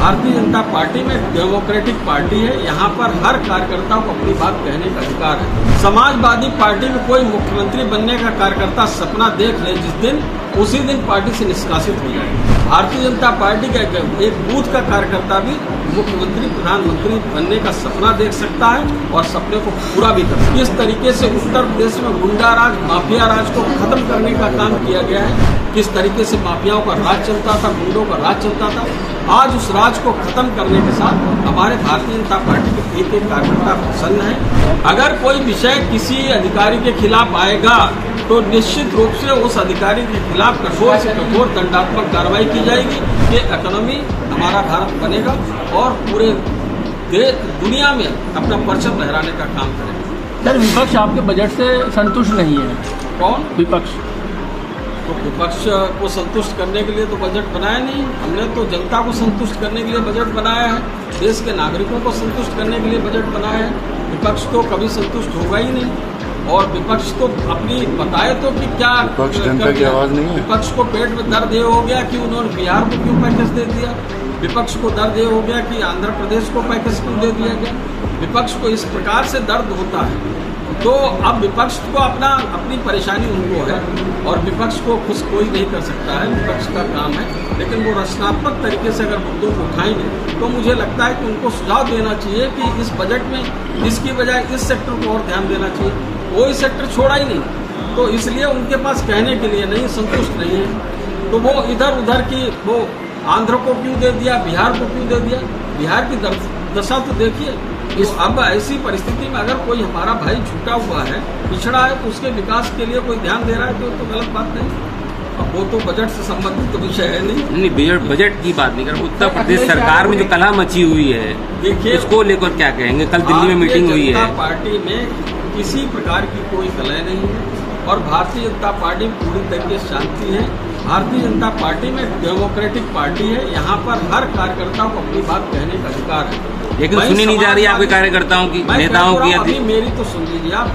Bharatiya Janata party में democratic party है। यहाँ पर हर कार्यकर्ता को अपनी बात कहने का अधिकार है। समाजवादी पार्टी में कोई मुख्यमंत्री बनने का कार्यकर्ता सपना देख ले जिस दिन, उसी दिन पार्टी से निष्कासित हो जाए। भारतीय जनता पार्टी का एक बूथ का कार्यकर्ता भी मुख्यमंत्री प्रधानमंत्री बनने का सपना देख सकता है और सपने को पूरा भी कर सकता है। इस तरीके से उत्तर प्रदेश में गुंडा राज, माफिया राज को खत्म करने का काम किया गया है। किस तरीके से माफियाओं का राज चलता था, गुंडों का राज चलता था, आज उस राज को खत्म करने के साथ हमारे भारतीय जनता पार्टी के एक एक कार्यकर्ता प्रसन्न है। अगर कोई विषय किसी अधिकारी के खिलाफ आएगा तो निश्चित रूप से उस अधिकारी के खिलाफ कठोर से कठोर दंडात्मक कार्रवाई की जाएगी। ये इकोनॉमी हमारा भारत बनेगा और पूरे दुनिया में अपना परचम लहराने का काम करेगा। सर, विपक्ष आपके बजट से संतुष्ट नहीं है। कौन? विपक्ष। तो विपक्ष को संतुष्ट करने के लिए तो बजट बनाया नहीं, हमने तो जनता को संतुष्ट करने के लिए बजट बनाया है, देश के नागरिकों को संतुष्ट करने के लिए बजट बनाया है। विपक्ष तो कभी संतुष्ट होगा ही नहीं। और विपक्ष तो अपनी बताए तो कि क्या जनता की आवाज नहीं है। विपक्ष को पेट में दर्द ये हो गया कि उन्होंने बिहार को क्यों पैकेज दे दिया, विपक्ष को दर्द ये हो गया कि आंध्र प्रदेश को पैकेज क्यों दे दिया गया। विपक्ष को इस प्रकार से दर्द होता है। तो अब विपक्ष को अपनी परेशानी उनको है और विपक्ष को खुश कोई नहीं कर सकता है, विपक्ष का काम है। लेकिन वो रचनात्मक तरीके से अगर मुद्दों को उठाएंगे तो मुझे लगता है कि उनको सुझाव देना चाहिए कि इस बजट में इसकी बजाय इस सेक्टर को और ध्यान देना चाहिए। कोई सेक्टर छोड़ा ही नहीं, तो इसलिए उनके पास कहने के लिए नहीं, संतुष्ट नहीं है। तो वो इधर उधर की वो आंध्र को क्यों दे दिया, बिहार को क्यों दे दिया, बिहार की दशा तो देखिए। अब ऐसी परिस्थिति में अगर कोई हमारा भाई छूटा हुआ है, पिछड़ा है, तो उसके विकास के लिए कोई ध्यान दे रहा है तो गलत बात नहीं। अब वो तो बजट से संबंधित तो विषय है नहीं। बजट की बात नहीं कर, उत्तर प्रदेश सरकार में जो कलह मची हुई है, देखिए उसको लेकर क्या कहेंगे? कल दिल्ली में मीटिंग हुई है। पार्टी में किसी प्रकार की कोई कलह नहीं है और भारतीय जनता पार्टी में पूरी तरीके से शांति है। भारतीय जनता पार्टी में डेमोक्रेटिक पार्टी है। यहाँ पर हर कार्यकर्ता को अपनी बात कहने का अधिकार है। लेकिन सुनी नहीं जा रही आपके कार्यकर्ताओं की, नेताओं की। अभी मेरी तो सुन लीजिए आप,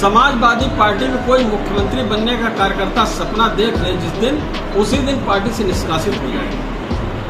समाजवादी पार्टी में कोई मुख्यमंत्री बनने का कार्यकर्ता सपना देख ले जिस दिन, उसी दिन पार्टी से निष्कासित हो जाए।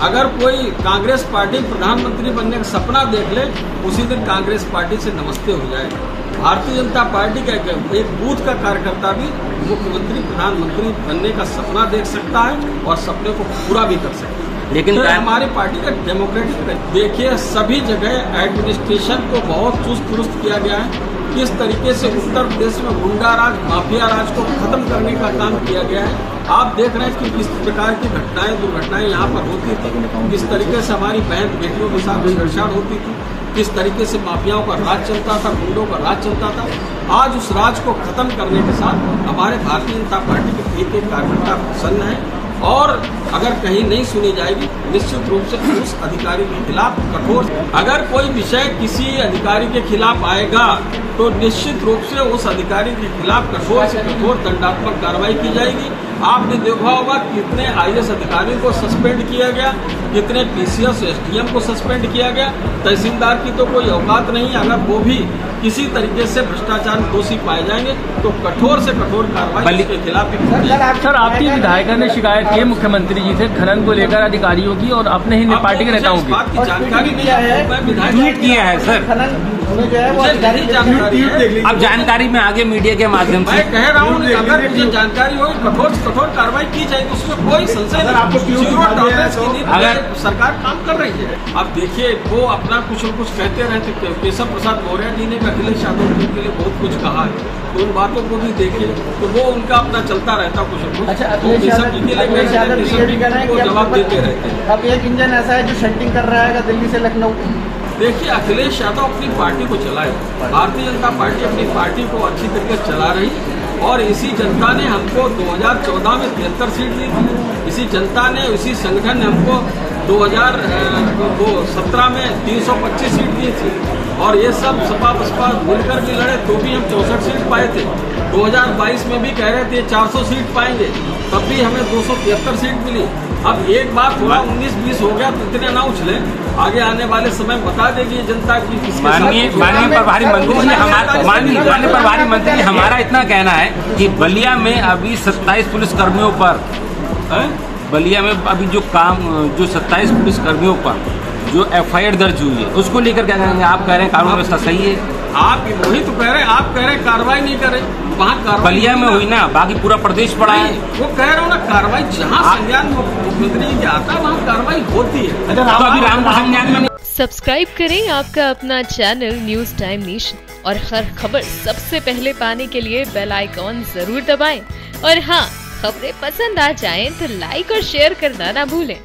अगर कोई कांग्रेस पार्टी प्रधानमंत्री बनने का सपना देख ले, उसी दिन कांग्रेस पार्टी से नमस्ते हो जाए। भारतीय जनता पार्टी का एक बूथ का कार्यकर्ता भी मुख्यमंत्री प्रधानमंत्री बनने का सपना देख सकता है और सपने को पूरा भी कर सकता है। लेकिन तो हमारी पार्टी का डेमोक्रेटिक, देखिए सभी जगह एडमिनिस्ट्रेशन को बहुत चुस्त दुरुस्त किया गया है। किस तरीके से उत्तर प्रदेश में गुंडा राज, माफिया राज को खत्म करने का काम किया गया है। आप देख रहे हैं कि किस प्रकार की घटनाएं दुर्घटनाएं यहाँ पर होती थी, किस तरीके से हमारी बहन बेटियों के साथ छेड़छाड़ होती थी, किस तरीके से माफियाओं का राज चलता था, गुंडों का राज चलता था। आज उस राज को खत्म करने के साथ हमारे भारतीय जनता पार्टी के एक एक कार्यकर्ता प्रसन्न है और अगर कहीं नहीं सुनी जाएगी निश्चित रूप से उस अधिकारी के खिलाफ कठोर, अगर कोई विषय किसी अधिकारी के खिलाफ आएगा तो निश्चित रूप से उस अधिकारी के खिलाफ कठोर से कठोर दंडात्मक कार्रवाई की जाएगी। आपने देखा होगा कितने आईएएस अधिकारियों को सस्पेंड किया गया, कितने पीसीएस एसडीएम को सस्पेंड किया गया। तहसीलदार की तो कोई औकात नहीं, अगर वो भी किसी तरीके से भ्रष्टाचार में दोषी पाए जाएंगे तो कठोर से कठोर कार्रवाई के खिलाफ भी। सर, आपकी विधायिका ने शिकायत की मुख्यमंत्री जी से खनन को लेकर अधिकारियों की और अपने ही पार्टी के नेताओं की। बात की जानकारी नहीं है, ट्वीट किया है सर, अब जानकारी में आगे मीडिया के माध्यम से मैं कह रहा हूँ अगर मुझे जानकारी हो कठोर से कठोर कार्रवाई की जाएगी, उसमें कोई संशय नहीं। अगर सरकार काम कर रही है, अब देखिए वो अपना कुछ न कुछ कहते रहते। केशव प्रसाद मौर्य जी ने अखिलेश यादव जी के लिए बहुत कुछ कहा है, तो उन बातों को भी देखिए तो वो उनका अपना चलता रहता कुछ न कुछ। अच्छा, केशव जी के जवाब देते रहते हैं। अब एक इंजन ऐसा है जो शंटिंग कर रहा है दिल्ली से लखनऊ। देखिए अखिलेश यादव अपनी पार्टी को चलाए, भारतीय जनता पार्टी अपनी पार्टी को अच्छी तरीके से चला रही और इसी जनता ने हमको 2014 में 73 सीट दी थी। इसी जनता ने, इसी संगठन ने हमको 2017 में 325 सीट दी थी और ये सब सपा बसपा मिलकर भी लड़े तो भी हम 64 सीट पाए थे। 2022 में भी कह रहे थे 400 सीट पाएंगे, तब भी हमें 273 सीट मिली। अब एक बार थोड़ा 19-20 हो गया तो इतने ना उछले, आगे आने वाले समय बता देगी जनता की। माननीय प्रभारी मंत्री जी, माननीय प्रभारी मंत्री जी, हमारा इतना कहना है कि बलिया में अभी 27 पुलिसकर्मियों पर, बलिया में अभी जो 27 पुलिसकर्मियों पर जो FIR दर्ज हुई है उसको लेकर क्या कहेंगे? आप कह रहे हैं कानून व्यवस्था सही है, आप वही तो कह रहे हैं, आप कह रहे हैं कार्रवाई नहीं करे, वहाँ कार्रवाई बलिया में हुई ना, बाकी पूरा प्रदेश पड़ा है। वो कह रहा हूँ ना, कार्रवाई जहाँ संज्ञान मुख्यमंत्री जी आता है वहाँ कार्रवाई होती है। तो अभी रामपुर संज्ञान में सब्सक्राइब करें आपका अपना चैनल न्यूज टाइम नेशन और हर खबर सबसे पहले पाने के लिए बेल आइकॉन जरूर दबाएं। और हाँ, खबरें पसंद आ जाएं तो लाइक और शेयर करना ना भूलें।